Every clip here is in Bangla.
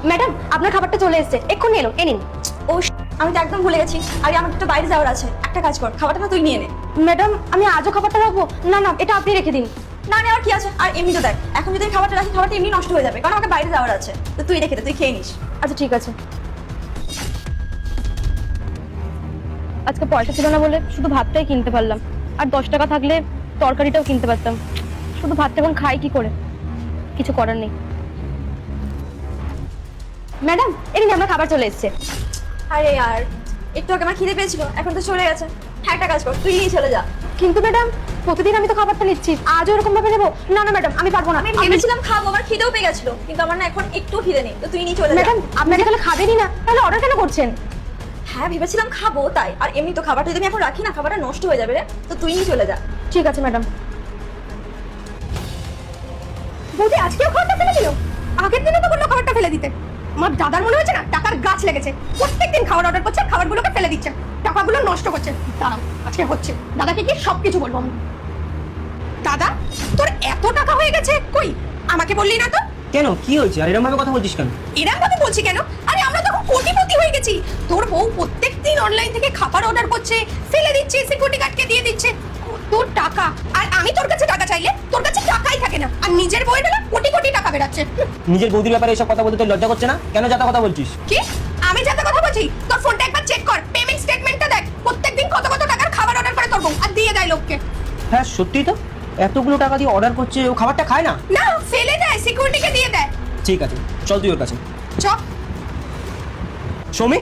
ম্যাডাম আপনার খাবারটা চলে এসেছে, এক্ষুনি এলো, এ নিন। ও আমি তো একদম ভুলে গেছি। আরে আমার একটু বাইরে যাওয়ার আছে, একটা কাজ কর, খাবারটা না তুই নিয়ে নে। ম্যাডাম আমি আজও খাবারটা রাখবো? না না, এটা আপনি রেখে দিন। না নেওয়ার কি আছে, আর এমনি তো দেখ এখন যদি আমি খাবারটা রাখি খাবারটা এমনি নষ্ট হয়ে যাবে, কারণ আমাকে বাইরে যাওয়ার আছে। তো তুই রেখে দে, তুই খেয়ে নিস। আচ্ছা ঠিক আছে। আজকে পয়সা ছিল না বলে শুধু ভাতটাই কিনতে পারলাম, আর 10 টাকা থাকলে তরকারিটাও কিনতে পারতাম। শুধু ভাতটা এখন খাই কি করে, কিছু করার নেই। ম্যাডাম এই নিন, আমার খাবার চলে এসেছে। আরে আর একটু আগে আমার খিদে পেয়েছিল, এখন তো চলে গেছে। হ্যাঁ একটা কাজ কর, তুই নিয়ে চলে যা। কিন্তু ম্যাডাম প্রতিদিন আমি তো খাবারটা নিচ্ছি, আজও এরকম ভাবে নেবো? না না ম্যাডাম, আমি পারবো না। আমি ভেবেছিলাম খাবো, আমার খিদেও পেয়ে গেছিল, কিন্তু আমার না এখন একটু খিদে নেই। তো তুই নিয়ে চলে যা। ম্যাডাম আপনাকে তাহলে খাবেনই না, তাহলে অর্ডার কেন করছেন? হ্যাঁ ভেবেছিলাম খাবো তাই, আর এমনি তো খাবারটা যদি আমি এখন রাখি না খাবারটা নষ্ট হয়ে যাবে রে। তো তুই নিয়ে চলে যা। ঠিক আছে ম্যাডাম। বৌদি আজকেও খাবারটা ফেলে দিল? আগের দিনে তো বললো খাবারটা ফেলে দিতে। আমার দাদার মনে হচ্ছে না টাকার গাছ লেগেছে, প্রত্যেকদিন খাবার অর্ডার করছে, খাবারগুলোকে ফেলে দিচ্ছে, টাকাগুলো নষ্ট করছে। দাঁড়াও আজকে হচ্ছে, দাদাকে কি সবকিছু বলবো আমি। দাদা তোর এত টাকা হয়ে গেছে কই, আমাকে বললি না তো? কেন কি হয়েছে? আর এরকম ভাবে কথা বলছিস কেন? এরম ভাবে বলছি কেন? আরে আমরা তখন কোটিপতি হয়ে গেছি। তোর বউ প্রত্যেকদিন অনলাইন থেকে খাবার অর্ডার করছে, ফেলে দিচ্ছে, সিকিউরিটি গার্ডকে দিয়ে দিচ্ছে। তোর টাকা, আর আমি তোর কাছে টাকা চাইলে তোর কাছে টাকাই থাকে না, আর নিজের বউয়ের বেলা কোটি কোটি টাকা বেরাচ্ছে। নিজের বৌদির ব্যাপারে এসব কথা বলতে তোর লজ্জা করছে না? কেন যাতা কথা বলছিস? কি আমি যাতে কথা বলছি? তোর ফোনটা একবার চেক কর, পেমেন্ট স্টেটমেন্টটা দেখ, প্রত্যেকদিন কত কত টাকার খাবার অর্ডার করে তোর বউ আর দিয়ে দেয় লোককে। হ্যাঁ সত্যিই তো, এতগুলো টাকা দিয়ে অর্ডার করছে, ও খাবারটা খায় না? না ফেলে দেয়, সিকিউরিটিকে দিয়ে দেয়। ঠিক আছে চল তুই ওর কাছে। চ। সৌমি,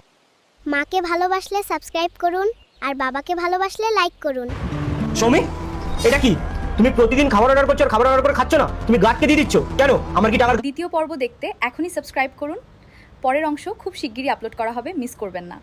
মাকে ভালোবাসলে সাবস্ক্রাইব করুন আর বাবাকে ভালোবাসলে লাইক করুন। সৌমি এটা কি? তুমি প্রতিদিন খাবার অর্ডার করছো আর খাবার অর্ডার করে খাচ্ছ না? তুমি গার্ডকে দিয়ে দিচ্ছ কেন? আমার কি টাকা? দ্বিতীয় পর্ব দেখতে এখনই সাবস্ক্রাইব করুন। পরের অংশ খুব শিগগিরই আপলোড করা হবে, মিস করবেন না।